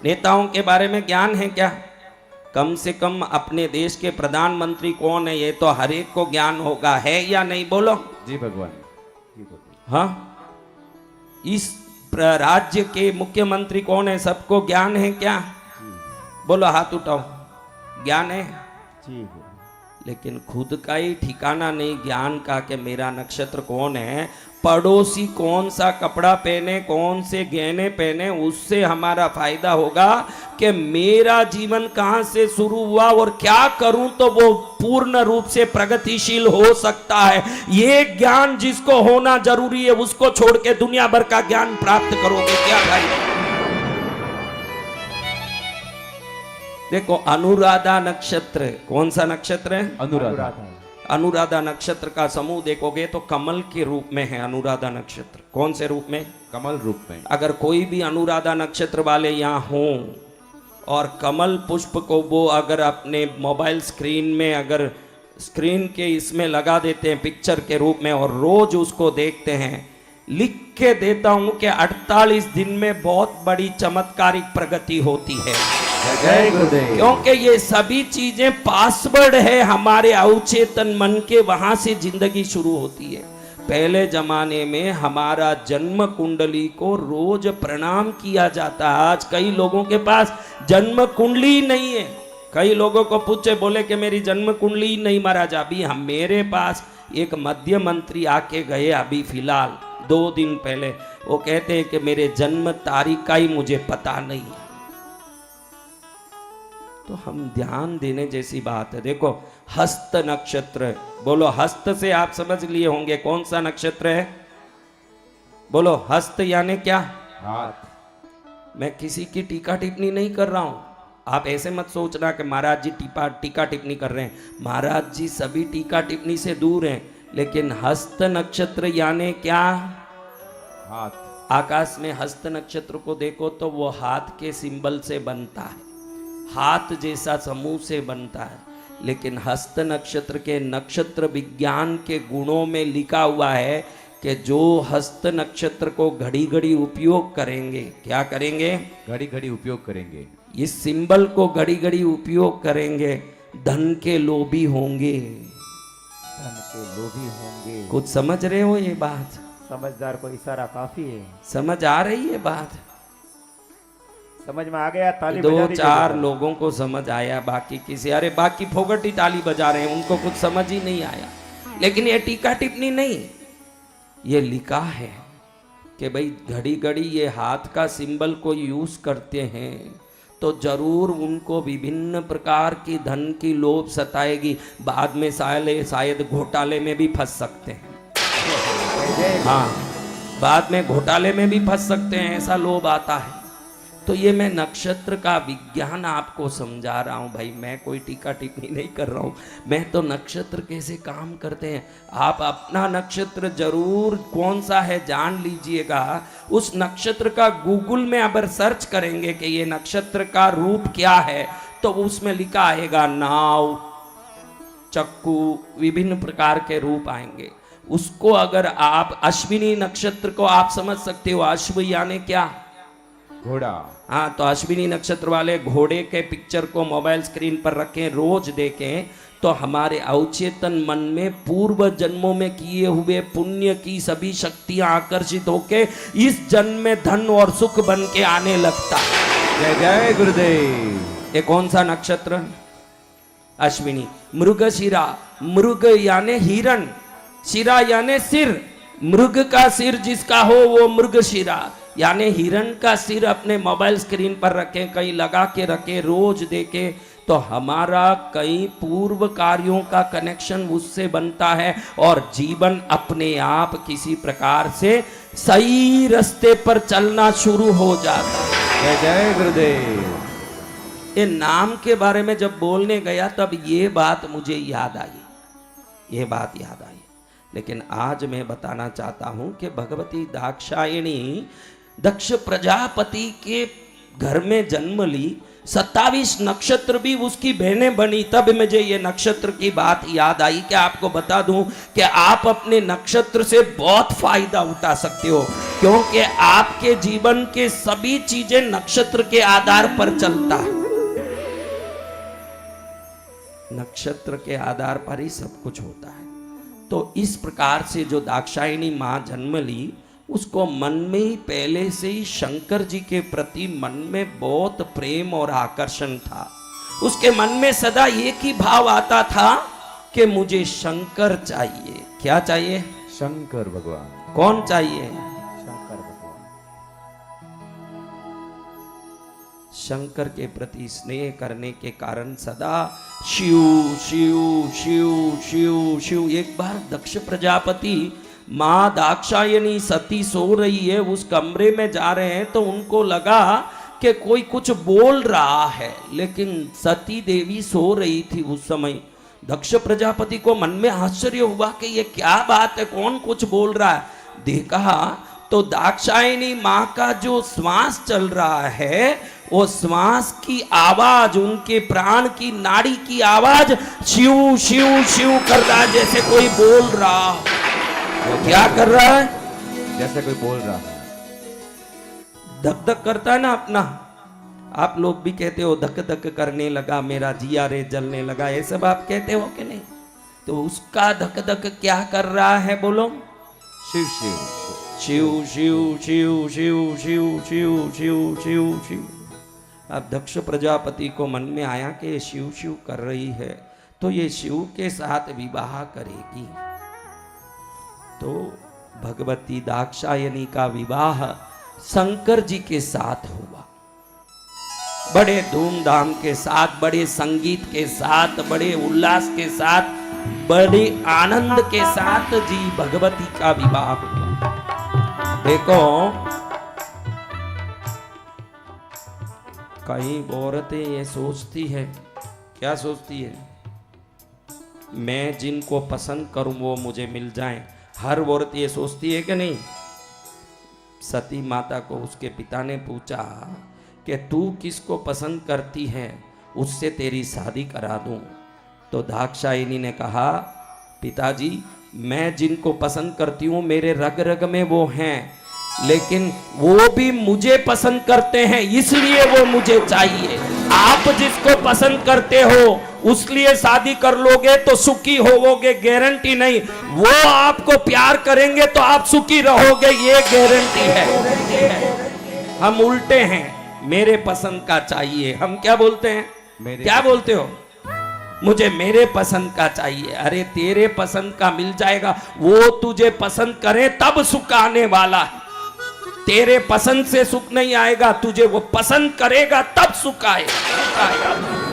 नेताओं के बारे में ज्ञान है क्या? कम से कम अपने देश के प्रधानमंत्री कौन है ये तो हर एक को ज्ञान होगा, है या नहीं? बोलो जी भगवान। हाँ, इस राज्य के मुख्यमंत्री कौन है, सबको ज्ञान है क्या? बोलो, हाथ उठाओ, ज्ञान है जी। लेकिन खुद का ही ठिकाना नहीं ज्ञान का कि मेरा नक्षत्र कौन है, पड़ोसी कौन सा कपड़ा पहने, कौन से गहने पहने, उससे हमारा फायदा होगा कि मेरा जीवन कहां से शुरू हुआ और क्या करूं तो वो पूर्ण रूप से प्रगतिशील हो सकता है। ये ज्ञान जिसको होना जरूरी है उसको छोड़ के दुनिया भर का ज्ञान प्राप्त करोगे क्या भाई? देखो, अनुराधा नक्षत्र, कौन सा नक्षत्र है? अनुराधा। अनुराधा नक्षत्र का समूह देखोगे तो कमल के रूप में है अनुराधा नक्षत्र। कौन से रूप में? कमल रूप में। अगर कोई भी अनुराधा नक्षत्र वाले यहाँ हों और कमल पुष्प को वो अगर अपने मोबाइल स्क्रीन में, अगर स्क्रीन के इसमें लगा देते हैं पिक्चर के रूप में और रोज उसको देखते हैं, लिख के देता हूं कि 48 दिन में बहुत बड़ी चमत्कारिक प्रगति होती है। जय गुरुदेव। क्योंकि ये सभी चीजें पासवर्ड है हमारे अवचेतन मन के, वहां से जिंदगी शुरू होती है। पहले जमाने में हमारा जन्म कुंडली को रोज प्रणाम किया जाता है। आज कई लोगों के पास जन्म कुंडली नहीं है। कई लोगों को पूछे, बोले कि मेरी जन्म कुंडली नहीं महाराज। अभी हम, मेरे पास एक मध्य मंत्री आके गए अभी फिलहाल 2 दिन पहले, वो कहते हैं कि मेरे जन्म तारीख का ही मुझे पता नहीं है। तो हम ध्यान देने जैसी बात है। देखो, हस्त नक्षत्र, बोलो हस्त से आप समझ लिए होंगे कौन सा नक्षत्र है? बोलो, हस्त यानी क्या? हाथ। मैं किसी की टीका टिप्पणी नहीं कर रहा हूं। आप ऐसे मत सोचना कि महाराज जी टीका टिप्पणी कर रहे हैं। महाराज जी सभी टीका टिप्पणी से दूर हैं, लेकिन हस्त नक्षत्र यानी क्या? हाथ। आकाश में हस्त नक्षत्र को देखो तो वो हाथ के सिंबल से बनता है, हाथ जैसा समूह से बनता है। लेकिन हस्त नक्षत्र के नक्षत्र विज्ञान के गुणों में लिखा हुआ है कि जो हस्त नक्षत्र को घड़ी घड़ी उपयोग करेंगे, क्या करेंगे? घड़ी घड़ी उपयोग करेंगे। इस सिंबल को घड़ी घड़ी उपयोग करेंगे, धन के लोभी होंगे। धन के लोभी होंगे। कुछ समझ रहे हो ये बात? समझदार को इशारा काफी है। समझ आ रही है बात? समझ में आ गया? ताली 2-4 लोगों को समझ आया, बाकी किसी, अरे बाकी फोगटी ताली बजा रहे हैं, उनको कुछ समझ ही नहीं आया। लेकिन ये टीका टिप्पणी नहीं, ये लिखा है कि भाई घड़ी घड़ी ये हाथ का सिंबल को यूज करते हैं तो जरूर उनको विभिन्न प्रकार की धन की लोभ सताएगी। बाद में शायद घोटाले में भी फंस सकते हैं। हाँ, बाद में घोटाले में भी फंस सकते हैं, ऐसा लोभ आता है। तो ये मैं नक्षत्र का विज्ञान आपको समझा रहा हूँ भाई, मैं कोई टीका टिप्पणी नहीं कर रहा हूँ। मैं तो नक्षत्र कैसे काम करते हैं, आप अपना नक्षत्र जरूर कौन सा है जान लीजिएगा। उस नक्षत्र का गूगल में अगर सर्च करेंगे कि ये नक्षत्र का रूप क्या है तो उसमें लिखा आएगा नाव, चक्कू, विभिन्न प्रकार के रूप आएंगे। उसको अगर आप अश्विनी नक्षत्र को आप समझ सकते हो, अश्व यानी क्या? घोड़ा। हाँ, तो अश्विनी नक्षत्र वाले घोड़े के पिक्चर को मोबाइल स्क्रीन पर रखें, रोज देखें, तो हमारे अवचेतन मन में पूर्व जन्मों में किए हुए पुण्य की सभी शक्तियां आकर्षित होके इस जन्म में धन और सुख बन के आने लगता है। जय जय गुरुदेव। ये कौन सा नक्षत्र? अश्विनी। मृगशिरा, मृग यानी हिरण, शिरा यानी सिर। मृग का सिर जिसका हो वो मृगशिरा, यानी हिरण का सिर अपने मोबाइल स्क्रीन पर रखें, कहीं लगा के रखें, रोज देखें, तो हमारा कई पूर्व कार्यों का कनेक्शन उससे बनता है और जीवन अपने आप किसी प्रकार से सही रास्ते पर चलना शुरू हो जाता है। जय जय गुरुदेव। ये नाम के बारे में जब बोलने गया तब ये बात मुझे याद आई, ये बात याद आई। लेकिन आज मैं बताना चाहता हूं कि भगवती दाक्षायणी दक्ष प्रजापति के घर में जन्म ली, 27 नक्षत्र भी उसकी बहनें बनी। तब मुझे ये नक्षत्र की बात याद आई कि आपको बता दूं कि आप अपने नक्षत्र से बहुत फायदा उठा सकते हो। क्योंकि आपके जीवन के सभी चीजें नक्षत्र के आधार पर चलता है। नक्षत्र के आधार पर ही सब कुछ होता है। तो इस प्रकार से जो दाक्षायणी मां जन्म ली, उसको मन में ही पहले से ही शंकर जी के प्रति मन में बहुत प्रेम और आकर्षण था। उसके मन में सदा एक ही भाव आता था कि मुझे शंकर चाहिए। क्या चाहिए? शंकर भगवान। कौन चाहिए? शंकर भगवान। शंकर के प्रति स्नेह करने के कारण सदा शिव शिव शिव शिव शिव। एक बार दक्ष प्रजापति मां दाक्षायणी सती सो रही है, उस कमरे में जा रहे हैं तो उनको लगा कि कोई कुछ बोल रहा है, लेकिन सती देवी सो रही थी उस समय। दक्ष प्रजापति को मन में आश्चर्य हुआ कि ये क्या बात है, कौन कुछ बोल रहा है। देखा तो दाक्षायणी मां का जो श्वास चल रहा है, वो श्वास की आवाज, उनके प्राण की नाड़ी की आवाज शिव शिव शिव कर रहा है, जैसे कोई बोल रहा हो। वो क्या कर रहा है? जैसे कोई बोल रहा है। धक धक करता है ना अपना, आप लोग भी कहते हो धक धक करने लगा मेरा जिया रे जलने लगा, ये सब आप कहते हो कि नहीं? तो उसका धक धक क्या कर रहा है बोलो? शिव शिव शिव शिव शिव शिव शिव शिव शिव शिव शिव। अब दक्ष प्रजापति को मन में आया कि ये शिव शिव कर रही है तो ये शिव के साथ विवाह करेगी। तो भगवती दाक्षायणी का विवाह शंकर जी के साथ हुआ, बड़े धूमधाम के साथ, बड़े संगीत के साथ, बड़े उल्लास के साथ, बड़े आनंद के साथ जी भगवती का विवाह हुआ। देखो कई औरतें ये सोचती है, क्या सोचती है? मैं जिनको पसंद करूं वो मुझे मिल जाएं। हर औरत ये सोचती है कि नहीं? सती माता को उसके पिता ने पूछा कि तू किसको पसंद करती है, उससे तेरी शादी करा दूं। तो दाक्षायणी ने कहा, पिताजी मैं जिनको पसंद करती हूँ मेरे रग रग में वो हैं, लेकिन वो भी मुझे पसंद करते हैं, इसलिए वो मुझे चाहिए। आप जिसको पसंद करते हो उसलिए शादी कर लोगे तो सुखी होवोगे, गारंटी नहीं। वो आपको प्यार करेंगे तो आप सुखी रहोगे, ये गारंटी है। हम उल्टे हैं, मेरे पसंद का चाहिए। हम क्या बोलते हैं? क्या बोलते हो? मुझे मेरे पसंद का चाहिए। अरे तेरे पसंद का मिल जाएगा, वो तुझे पसंद करे तब सुख आने वाला है। तेरे पसंद से सुख नहीं आएगा, तुझे वो पसंद करेगा तब सुख आएगा।